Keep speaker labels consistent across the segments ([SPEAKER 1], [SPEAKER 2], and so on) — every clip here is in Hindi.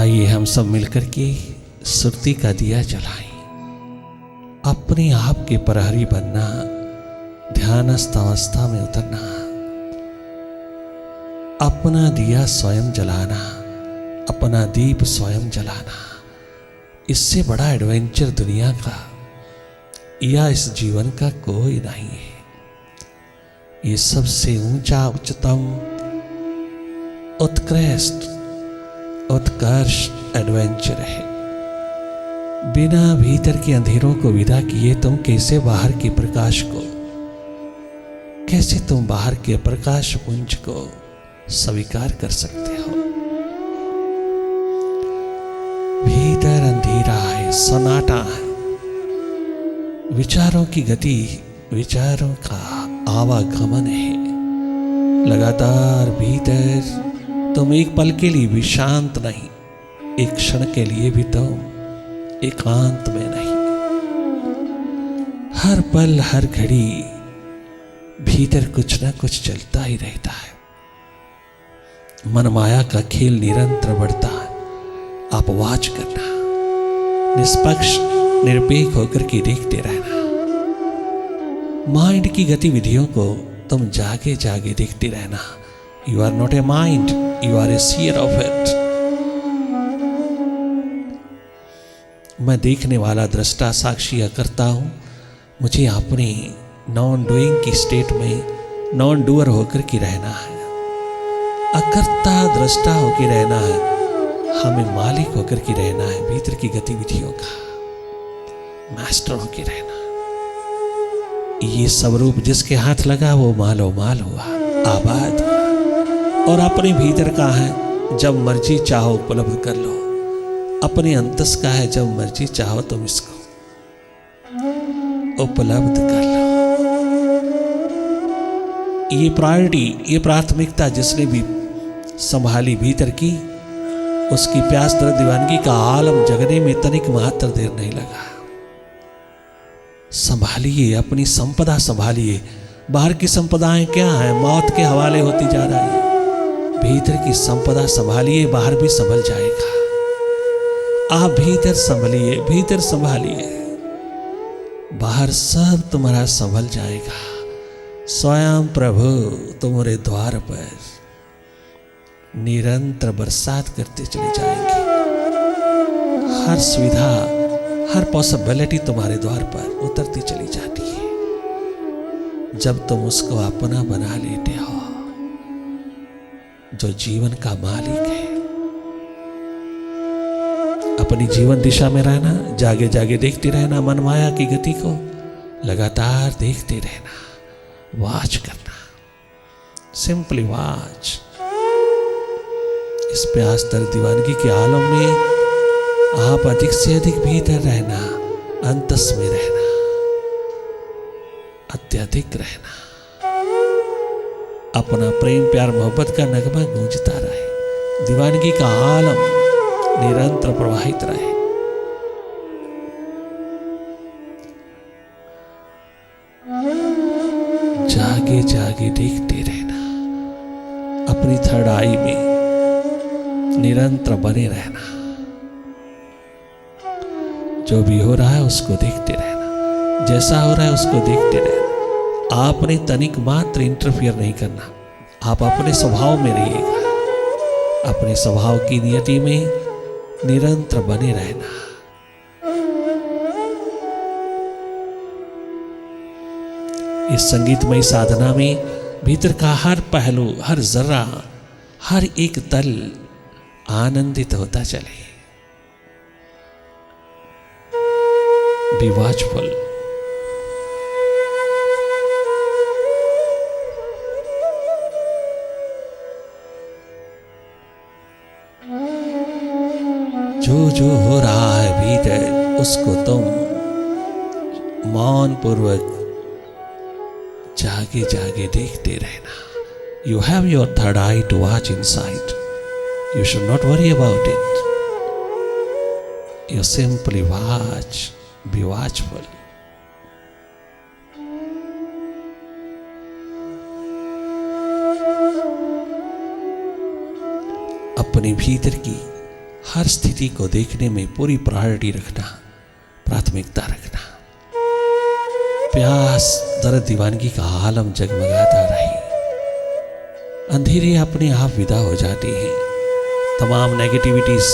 [SPEAKER 1] आइए हम सब मिलकर के सुरती का दिया जलाएं, अपने आप के प्रहरी बनना, ध्यानस्थ अवस्था में उतरना, अपना दिया स्वयं जलाना, अपना दीप स्वयं जलाना। इससे बड़ा एडवेंचर दुनिया का या इस जीवन का कोई नहीं है। ये सबसे ऊंचा, उच्चतम, उत्कृष्ट, उत्कर्ष एडवेंचर है। बिना भीतर के अंधेरों को विदा किए तुम कैसे बाहर के प्रकाश को, कैसे तुम बाहर के प्रकाश पुंज को स्वीकार कर सकते हो? भीतर अंधेरा है, सन्नाटा है, विचारों की गति, विचारों का आवागमन है। लगातार भीतर तुम एक पल के लिए भी शांत नहीं, एक क्षण के लिए भी तुम एकांत में नहीं। हर पल, हर घड़ी भीतर कुछ ना कुछ चलता ही रहता है। मन माया का खेल निरंतर बढ़ता है। आप वाच करना, निष्पक्ष निरपेक्ष होकर के देखते रहना। माइंड की गतिविधियों को तुम जागे जागे देखते रहना। You are not a mind, you are a seer of it. मैं देखने वाला दृष्टा, साक्षी, अकर्ता हूं। मुझे अपने नॉन डूइंग की स्टेट में नॉन डूअर होकर के रहना है, अकर्ता दृष्टा होकर रहना है। हमें मालिक होकर के रहना है, भीतर की गतिविधियों का मास्टर होकर रहना। ये सब रूप जिसके हाथ लगा वो मालो माल हुआ, आबाद हुआ। और अपने भीतर का है, जब मर्जी चाहो उपलब्ध कर लो। अपने अंतस का है, जब मर्जी चाहो तुम इसको उपलब्ध कर लो। ये प्रायोरिटी, ये प्राथमिकता जिसने भी संभाली भीतर की, उसकी प्यास दर्द दीवानगी का आलम जगने में तनिक मात्र देर नहीं लगा। संभालिए अपनी संपदा, संभालिए। बाहर की संपदाएं क्या है, मौत के हवाले होती जा रही है। भीतर की संपदा संभालिए, बाहर भी संभल जाएगा। आप भीतर संभलिए, भीतर संभालिए, बाहर सब तुम्हारा संभल जाएगा। स्वयं प्रभु तुम्हारे द्वार पर निरंतर बरसात करते चले जाएंगे। हर सुविधा, हर पॉसिबिलिटी तुम्हारे द्वार पर उतरती चली जाती है जब तुम उसको अपना बना लेते हो, जो जीवन का मालिक है। अपनी जीवन दिशा में रहना, जागे जागे देखते रहना, मन माया की गति को लगातार देखते रहना, वाच करना, सिंपली वाच। इस प्यास दर्द दीवानगी के आलम में आप अधिक से अधिक भीतर रहना, अंतस में रहना, अत्यधिक रहना। अपना प्रेम प्यार मोहब्बत का नगमा गूंजता रहे, दीवानगी का आलम निरंतर प्रवाहित रहे। जागे जागे देखते रहना, अपनी थर्ड आई में निरंतर बने रहना। जो भी हो रहा है उसको देखते रहना, जैसा हो रहा है उसको देखते रहना। आपने तनिक मात्र इंटरफियर नहीं करना। आप अपने स्वभाव में रहिएगा, अपने स्वभाव की नियति में निरंतर बने रहना। इस संगीतमय साधना में भीतर का हर पहलू, हर जर्रा, हर एक तल आनंदित होता चले। Be watchful. जो हो रहा है भीतर, उसको तुम मौन पूर्वक जागे जागे देखते रहना। You have your third eye to watch inside. You should not worry about it. You simply watch. Be watchful. अपने भीतर की हर स्थिति को देखने में पूरी प्रायोरिटी रखना, प्राथमिकता रखना। प्यास दर्द दीवानगी का आलम जगमगाता रहे, अंधेरे अपने आप विदा हो जाती हैं, तमाम नेगेटिविटीज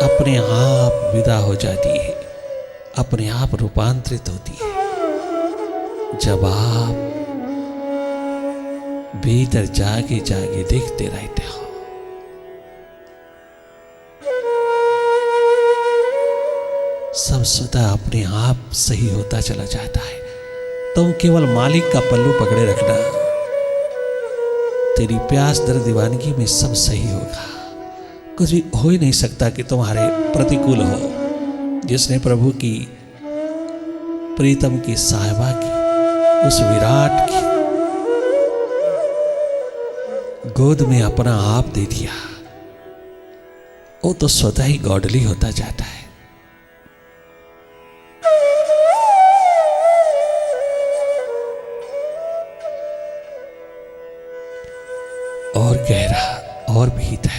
[SPEAKER 1] अपने आप विदा हो जाती है, अपने आप रूपांतरित होती है जब आप भीतर जागे जागे देखते रहते हो। सब स्वतः अपने आप सही होता चला जाता है। तुम केवल मालिक का पल्लू पकड़े रखना, तेरी प्यास दर्द दीवानगी में सब सही होगा। कुछ भी हो ही नहीं सकता कि तुम्हारे प्रतिकूल हो। जिसने प्रभु की प्रीतम की साहिबा की उस विराट की गोद में अपना आप दे दिया, वो तो स्वतः ही गॉडली होता जाता है। और गहरा और भीतर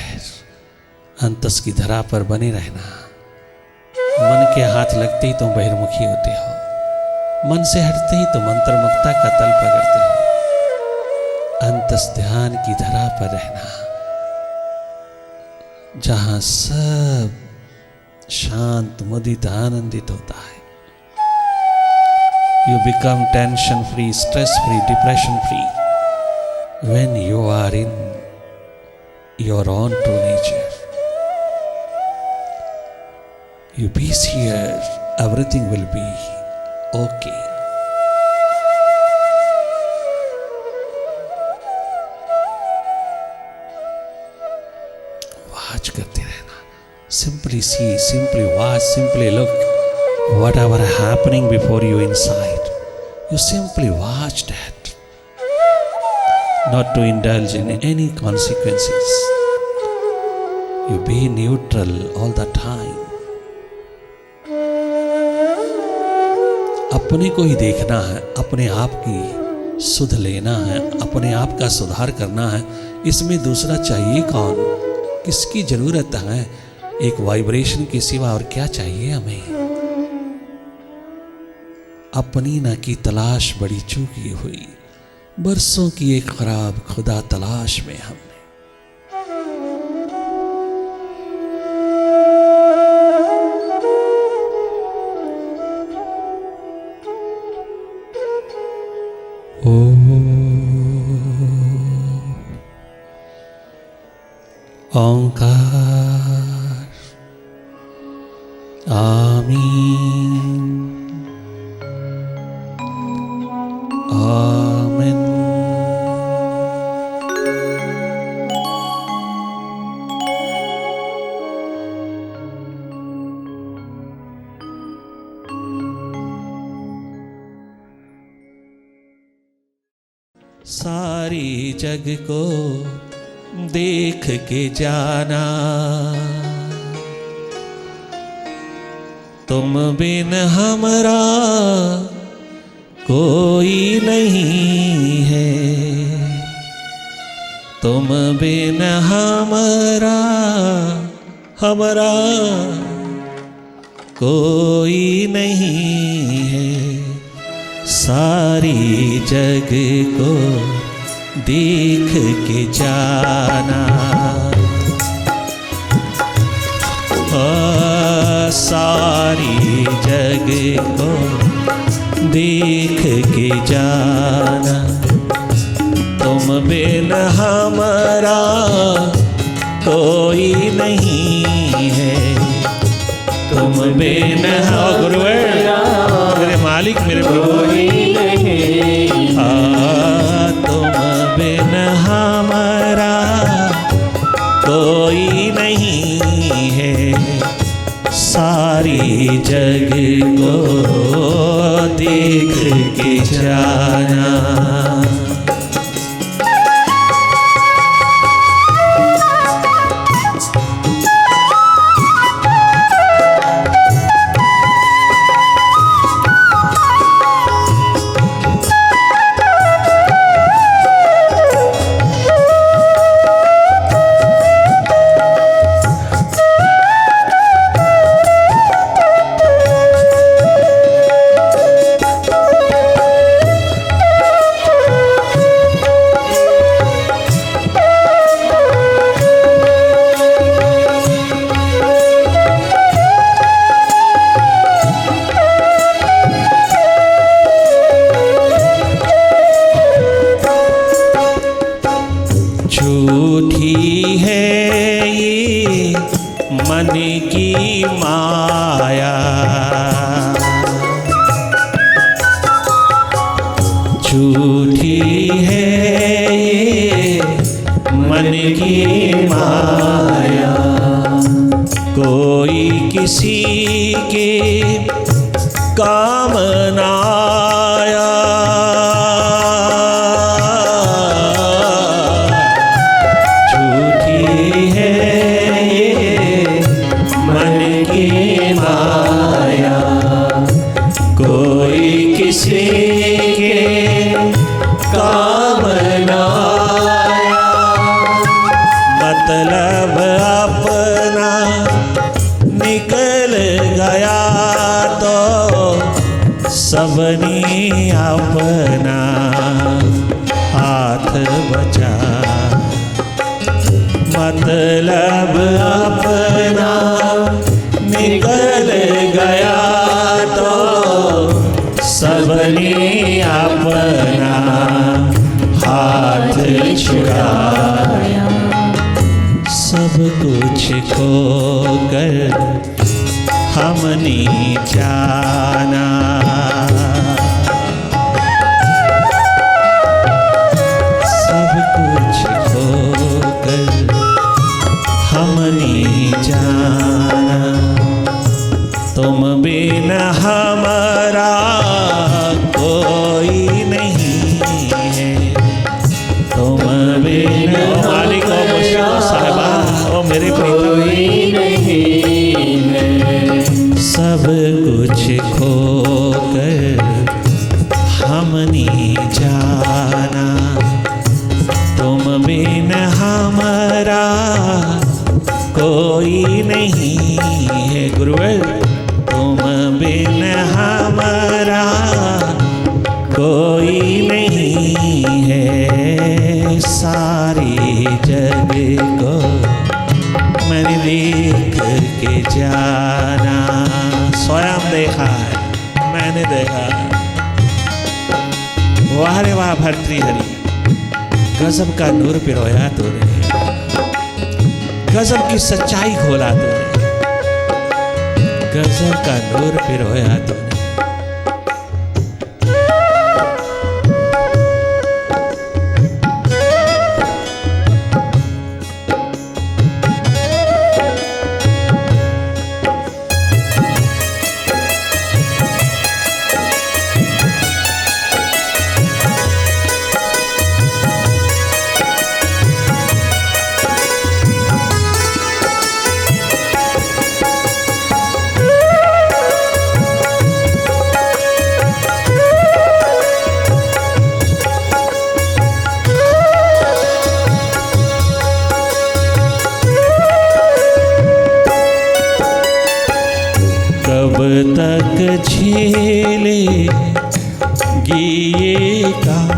[SPEAKER 1] अंतस की धरा पर बने रहना। मन के हाथ लगते ही तुम बहिर्मुखी होते हो, मन से हटते ही तुम अंतर्मुखता का तल पकड़ते हो। अंतस ध्यान की धरा पर रहना, जहां सब शांत मुदित आनंदित होता है। You become tension free, stress free, depression free when you are in your own true nature. You be here, everything will be okay. Watch करते रहना, simply see, simply watch, simply look whatever happening before you inside. You simply watch that. Not to indulge in any consequences. You be neutral all the time. अपने को ही देखना है, अपने आप की सुध लेना है, अपने आप का सुधार करना है। इसमें दूसरा चाहिए कौन, किसकी जरूरत है? एक वाइब्रेशन के सिवा और क्या चाहिए हमें? अपनी ना की तलाश बड़ी चूकी हुई, बरसों की एक खराब खुदा तलाश में हमने। ओंकार आमीन आमीन। सारी जग को देख के जाना, तुम बिन हमरा कोई नहीं है, तुम बिन हमरा कोई नहीं है। सारी जग को देख के जाना, सारी जग को देख के जाना, तुम बिन हमारा कोई नहीं है, तुम बिन गुरुवर मेरे मालिक मेरे कोई नहीं, तुम बिन हमारा कोई नहीं है। सारी जग को देख के जाना। झूठी है ये मन की माया, कोई किसी के काम ना आया। झूठी है ये मन की माया, कोई किसी के काम ना आया। मतलब अपना निकल गया तो सबने अपना हाथ बचा। मतलब अपना निकल गया तो सबने अपना हाथ छुड़ाया। सब कुछ खोकर हमने जाना, सब कुछ खोकर हमने जाना। तुम बिन हमारा कोई नहीं है, तुम बिन मालिक ओ मुश्किल साहिबा ओ मेरे कोई नहीं है। सब कुछ खोकर हमने जाना, तुम बिन हमारा कोई नहीं है। गुरुवर तुम बिन हमारा कोई नहीं है। सारी जग को मैंने देख के जाना, स्वयं देखा है, मैंने देखा। वाह रे वाह भर्तृहरि, गजब का नूर पिरोया तूने, गजब की सच्चाई खोला तूने, गजब का नूर पिरोया तूने। कब तक झेलेगी ये काम,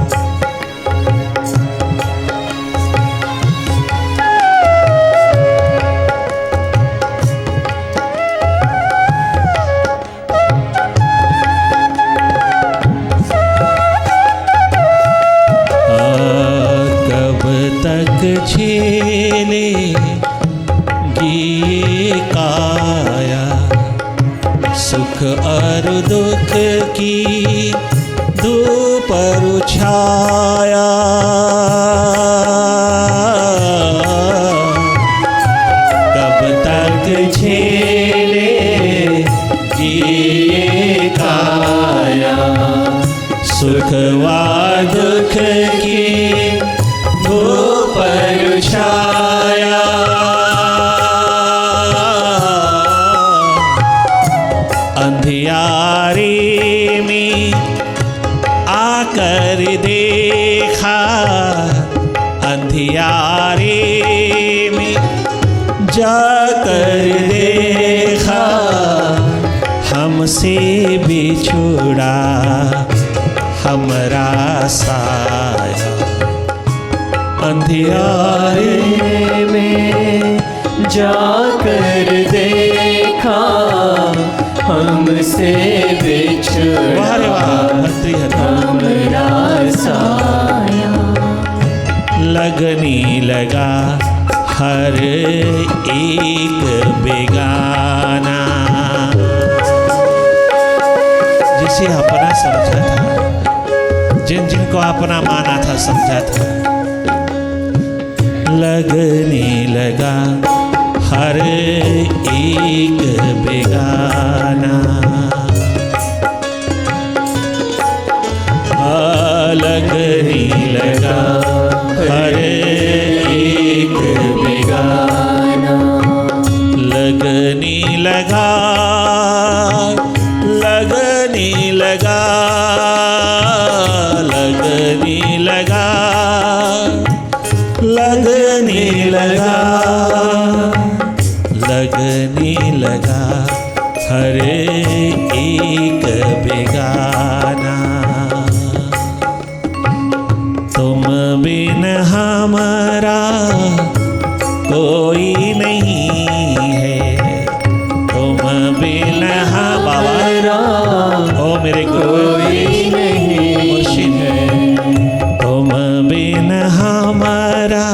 [SPEAKER 1] कब तक झेलेगी ये काया, सुख और दुख की दोपहर छाया। कब तक झेले ये काया, सुख व दुख की दोपहर छाया। अंधियारे में आकर देखा, अंधियारे में जाकर देखा, हमसे बिछुड़ा हमरा साया। अंधियारे
[SPEAKER 2] में जाकर देखा, हमसे बिछड़ा हमरा साया।
[SPEAKER 1] लगने लगा हर एक बेगाना, जिसे अपना समझा था, जिन जिन को अपना माना था, समझा था। लगने लगा हर एक बेगाना, लगने लगा हर एक बेगाना, लगने लगा, लगने लगा, लगने लगा, लगने लगा, लगने लगा हर एक बेगाना। तुम बिन हमारा कोई नहीं है, तुम बिन हमारा ओ मेरे कोई नहीं मुर्शिद है, तुम बिन हमारा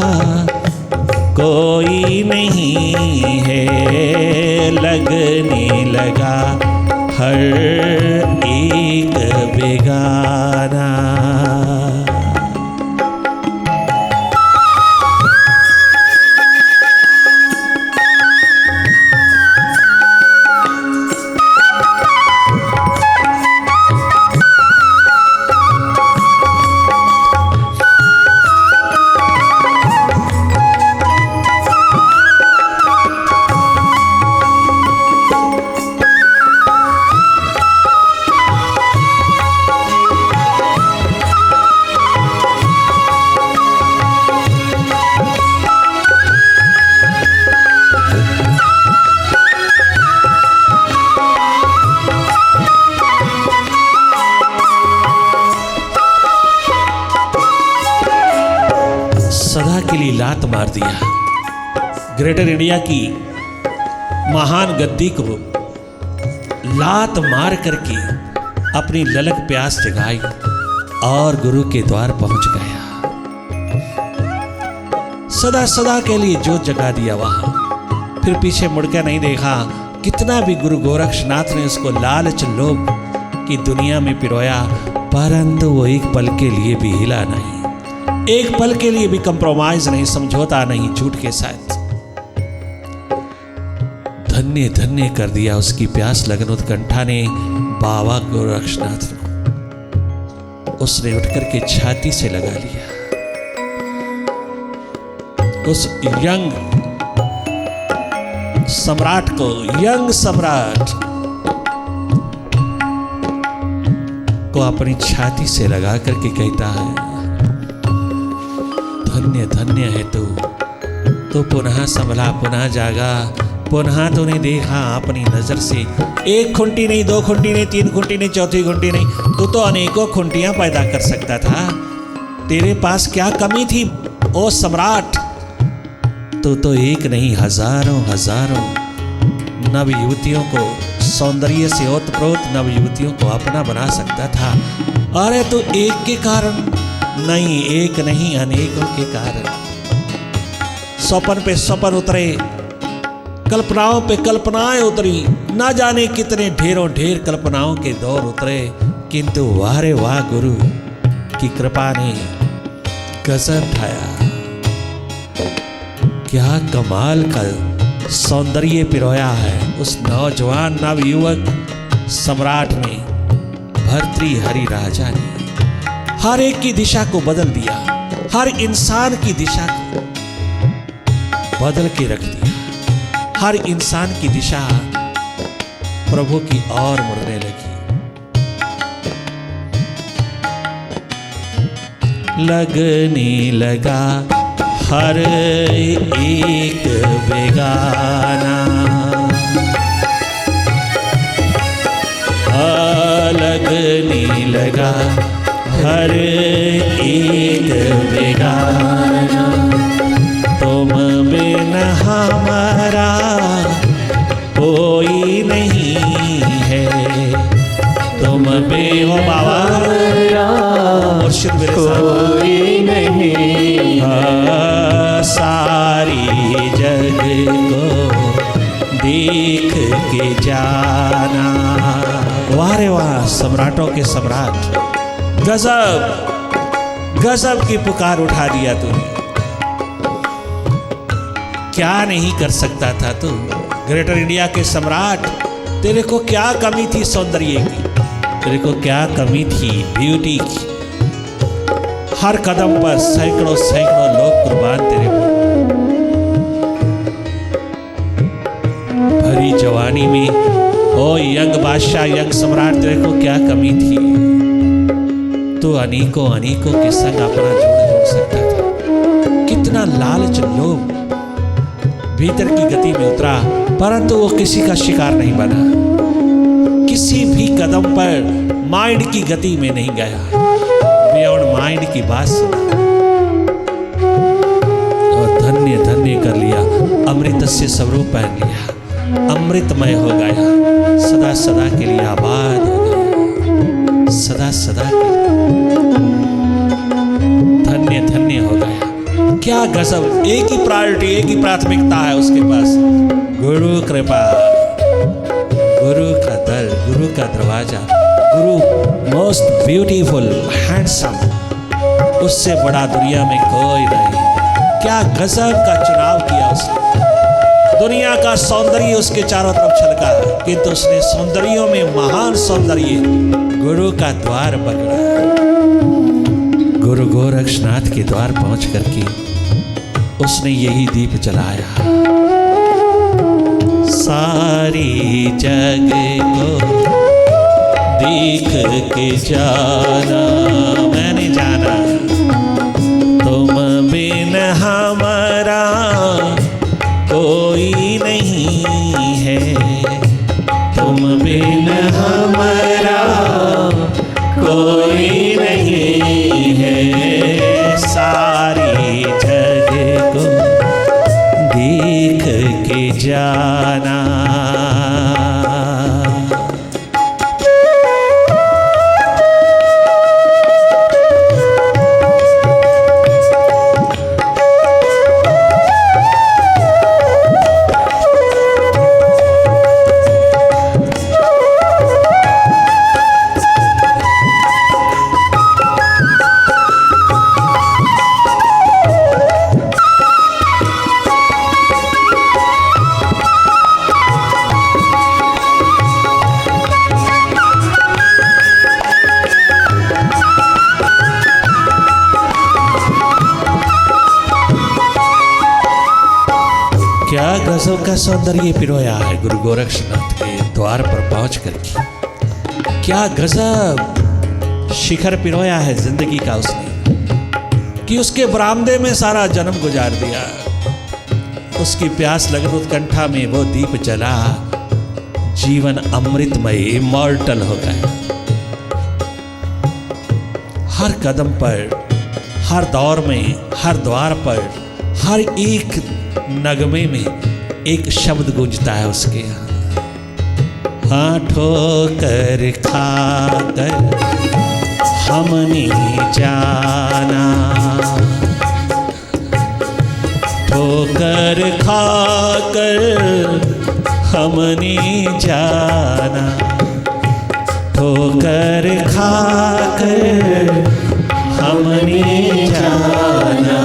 [SPEAKER 1] कोई नहीं है। लगने लगा हर एक बेगाना। सदा के लिए लात मार दिया। ग्रेटर इंडिया की महान गद्दी को लात मार करके अपनी ललक प्यास जगाई और गुरु के द्वार पहुंच गया। सदा सदा के लिए जोत जगा दिया वहां, फिर पीछे मुड़कर नहीं देखा। कितना भी गुरु गोरक्षनाथ ने उसको लालच लोभ की दुनिया में पिरोया, परंतु वो एक पल के लिए भी हिला नहीं, एक पल के लिए भी कंप्रोमाइज नहीं, समझौता नहीं झूठ के साथ। धन्य धन्य कर दिया उसकी प्यास लगन उत्कंठा ने बाबा गोरक्षनाथ को। उसने उठ करके छाती से लगा लिया। उस यंग सम्राट को, यंग सम्राट को अपनी छाती से लगा करके कहता है, धन्य धन्य है तू पुनः संभला, पुनः जागा, पुनः तूने देखा अपनी नजर से। एक खुंटी नहीं, दो खुंटी नहीं, तीन खुंटी नहीं, चौथी खुंटी नहीं, तू तो अनेकों खुंटियां पैदा कर सकता था। तेरे पास क्या कमी थी ओ सम्राट? तू तो एक नहीं हजारों हजारों नव युवतियों को, सौंदर्य से ओतप्रोत नव युवतियों को अपना बना सकता था। अरे तू एक के कारण नहीं, एक नहीं अनेकों के कारण स्वप्न पे स्वप्न उतरे, कल्पनाओं पे कल्पनाएं उतरी, ना जाने कितने ढेरों ढेर कल्पनाओं के दौर उतरे, किंतु वाह रे वाह गुरु की कृपा ने गजब ढाया। क्या कमाल का सौंदर्य पिरोया है उस नौजवान नवयुवक सम्राट ने, भर्तृहरि राजा ने। हर एक की दिशा को बदल दिया, हर इंसान की दिशा को बदल के रख दिया। हर इंसान की दिशा प्रभु की ओर मुड़ने लगी। लगने लगा हर एक बेगाना, लगने लगा हर एक बेगाना। तुम बिन हमारा कोई नहीं है, तुम बे हो बाबा मुर्शिद मेरे
[SPEAKER 2] कोई नहीं,
[SPEAKER 1] सारी जग को देख के जाना। वाह रे वाह, सम्राटों के सम्राट, गजब गजब की पुकार उठा दिया तूने। क्या नहीं कर सकता था तू, ग्रेटर इंडिया के सम्राट। तेरे को क्या कमी थी सौंदर्य की, तेरे को क्या कमी थी ब्यूटी की। हर कदम पर सैकड़ों सैकड़ों लोग कुर्बान तेरे पर। भरी जवानी में ओ यंग बादशाह, यंग सम्राट, तेरे को क्या कमी थी। तो अनेकों अनेकों के संग अपना जोड़ सकता था। कितना लालच लोभ भीतर की गति में उतरा, परंतु वो किसी का शिकार नहीं बना। किसी भी कदम पर माइंड की गति में नहीं गया, बियॉन्ड माइंड की बात सुना और धन्य धन्य कर लिया। अमृत से स्वरूप पहन लिया, अमृतमय हो गया, सदा सदा के लिए आबाद हो गया, सदा सदा के लिए धन्य धन्य हो गया। क्या गजब, एक ही प्रायोरिटी, एक ही प्राथमिकता है उसके पास, गुरु कृपा, गुरु का दर, गुरु का दरवाजा, गुरु मोस्ट ब्यूटीफुल हैंडसम, उससे बड़ा दुनिया में कोई नहीं। क्या गजब का चुनाव किया उसने। दुनिया का सौंदर्य उसके चारों तरफ छलका, किंतु उसने सौंदर्यों में महान सौंदर्य गुरु का द्वार पकड़ा। गुरु गोरक्षनाथ के द्वार पहुंच करके उसने यही दीप जलाया। सारी जग को देख के जाना, मैंने जाना तुम बिन हमारा कोई नहीं है, तुम बिन हमारा कोई नहीं है। सारी जग को देख के जाना। क्या गजब का सौंदर्य पिरोया है गुरु गोरक्षनाथ के द्वार पर पहुंच करके। क्या गजब शिखर पिरोया है जिंदगी का उसने, कि उसके बरामदे में सारा जन्म गुजार दिया। उसकी प्यास लगन उत्कंठा में वो दीप जला, जीवन अमृतमय इमॉर्टल हो गया। हर कदम पर, हर दौर में, हर द्वार पर, हर एक नगमे में एक शब्द गूंजता है उसके यहाँ। हाँ, ठोकर खाकर हमने जाना, ठोकर खाकर हमने जाना, ठोकर खाकर हमने जाना,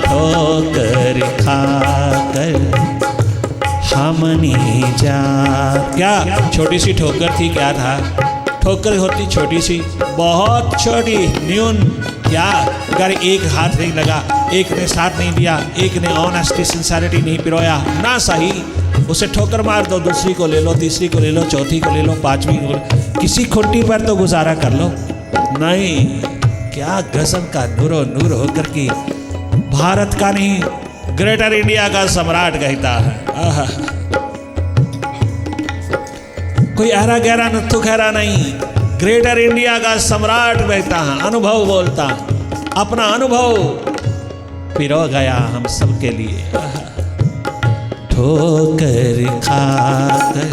[SPEAKER 1] ठोकर खाकर हमने जा। क्या छोटी सी ठोकर थी, क्या था? ठोकर होती छोटी सी, बहुत छोटी, न्यून। क्या अगर एक हाथ नहीं लगा, एक ने साथ नहीं दिया, एक ने ऑनेस्टी सिंसियरिटी नहीं पिरोया, ना सही, उसे ठोकर मार दो, दूसरी को ले लो, तीसरी को ले लो, चौथी को ले लो, पांचवी को, किसी खुंटी पर तो गुजारा कर लो। नहीं, क्या गजब का नूरो नूर होकर के भारत का नहीं, ग्रेटर इंडिया का सम्राट कहता है। कोई अहरा गहरा नत्थु खैरा नहीं, ग्रेटर इंडिया का सम्राट कहता है, अनुभव बोलता, अपना अनुभव पिरो गया हम सब के लिए। ठोकर खाकर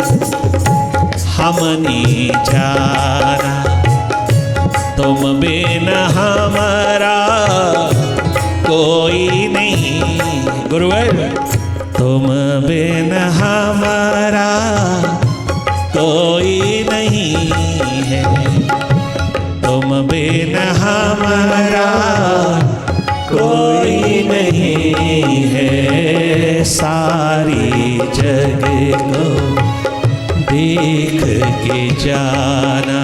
[SPEAKER 1] हमने जाना, तुम बिन हमारा कोई नहीं। गुरुवर, तुम बिन हमारा कोई नहीं है, तुम बिन हमारा हमारा कोई नहीं है, सारी जग को देख के जाना।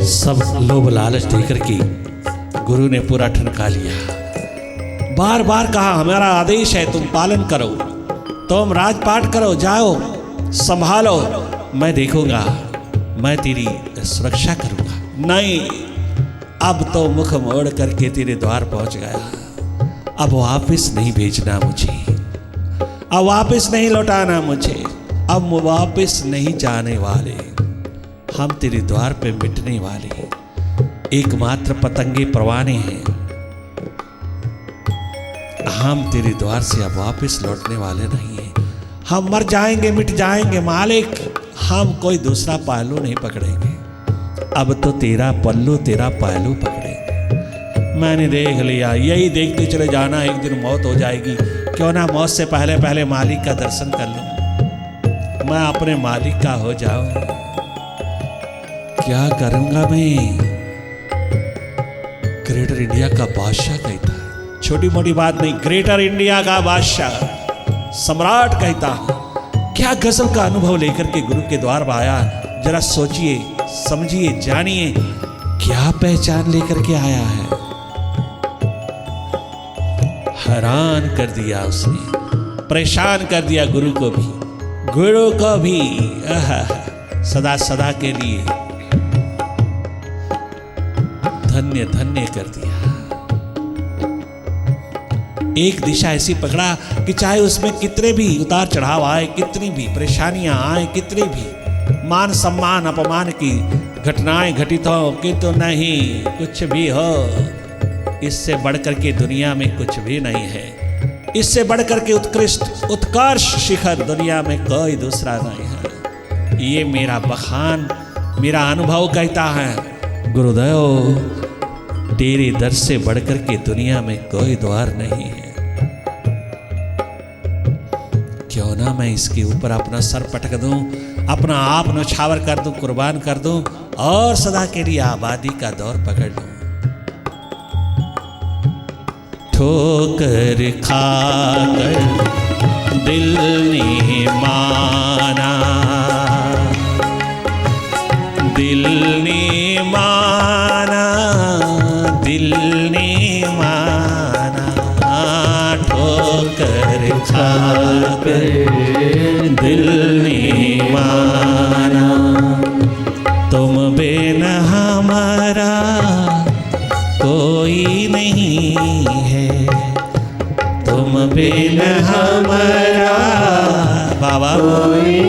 [SPEAKER 1] सब लोभ लालच देकर के गुरु ने पूरा ठनका लिया। बार बार कहा हमारा आदेश है, तुम पालन करो, तुम राजपाट करो, जाओ संभालो, मैं देखूंगा, मैं तेरी सुरक्षा करूंगा। नहीं, अब तो मुख मोड़ करके तेरे द्वार पहुंच गया, अब वापस नहीं भेजना मुझे, अब वापस नहीं लौटाना मुझे, अब वापस नहीं जाने वाले, हम तेरे द्वार पे मिटने वाले, एकमात्र पतंगे परवाने हैं, हम तेरे द्वार से अब वापस लौटने वाले नहीं हैं, हम मर जाएंगे, मिट जाएंगे मालिक, हम कोई दूसरा पहलू नहीं पकड़ेंगे, अब तो तेरा पल्लू तेरा पहलू पकड़ेंगे। मैंने देख लिया, यही देखते चले जाना, एक दिन मौत हो जाएगी, क्यों ना मौत से पहले पहले मालिक का दर्शन कर लूं, मैं अपने मालिक का हो जाऊं। क्या करूंगा मैं? ग्रेटर इंडिया का बादशाह कहता है, छोटी मोटी बात नहीं, ग्रेटर इंडिया का बादशाह सम्राट कहता है। क्या गजब का अनुभव लेकर के गुरु के द्वार पर आया, जरा सोचिए, समझिए, जानिए, क्या पहचान लेकर के आया है। हैरान कर दिया उसने, परेशान कर दिया गुरु को भी सदा सदा के लिए धन्य धन्य कर दिया। एक दिशा ऐसी पकड़ा कि चाहे उसमें कितने भी उतार चढ़ाव आए, कितनी भी परेशानियां आए, कितनी भी मान सम्मान अपमान की घटनाएं घटित हो, किंतु नहीं, कुछ भी हो, इससे बढ़कर के दुनिया में कुछ भी नहीं है, इससे बढ़कर के उत्कृष्ट उत्कर्ष शिखर दुनिया में कोई दूसरा नहीं है। ये मेरा बखान, मेरा अनुभव कहता है, गुरुदेव तेरे दर से बढ़कर के दुनिया में कोई द्वार नहीं है, क्यों ना मैं इसके ऊपर अपना सर पटक दूं, अपना आप नौछावर कर दूं, कुर्बान कर दूं और सदा के लिए आबादी का दौर पकड़ लूं। ठोकर खाकर दिल ने माना, दिल ने माना, दिल ने माना, ठोकर खाकर दिल ने माना, तुम बिन हमारा कोई नहीं है, तुम बिन हमारा बाबा कोई